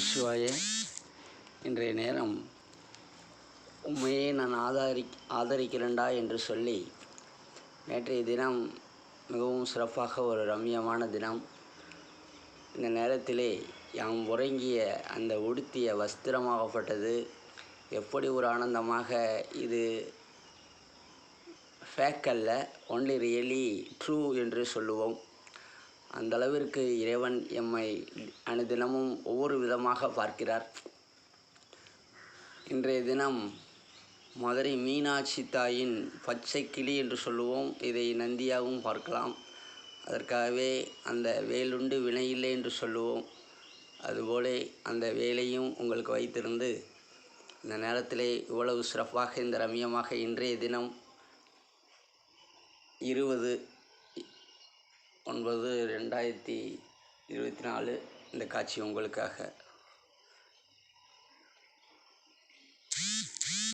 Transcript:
நமசிவாய. இன்றைய நேரம் உண்மையே நான் ஆதரிக்கிறேன்டா என்று சொல்லி நேற்றைய தினம் மிகவும் சிறப்பாக ஒரு ரம்மியமான தினம். இந்த நேரத்திலே யாம் உறங்கிய அந்த உடுத்திய வஸ்திரமாகப்பட்டது எப்படி ஒரு ஆனந்தமாக, இது ஃபேக் அல்ல, ஒன்லி ரியலி ட்ரூ என்று சொல்லுவோம். அந்த அளவிற்கு இறைவன் எம்மை அனுதினமும் ஒவ்வொரு விதமாக பார்க்கிறார். இன்றைய தினம் மதுரை மீனாட்சி தாயின் பச்சை கிளி என்று சொல்லுவோம். இதை நந்தியாகவும் பார்க்கலாம். அதற்காகவே அந்த வேலுண்டு வினையில்லை என்று சொல்லுவோம். அதுபோல அந்த வேலையும் உங்களுக்கு வைத்திருந்து இந்த நேரத்திலே இவ்வளவு சிறப்பாக இந்த ரம்மியமாக இன்றைய தினம் 20/9/2024 இந்த காட்சி உங்களுக்காக.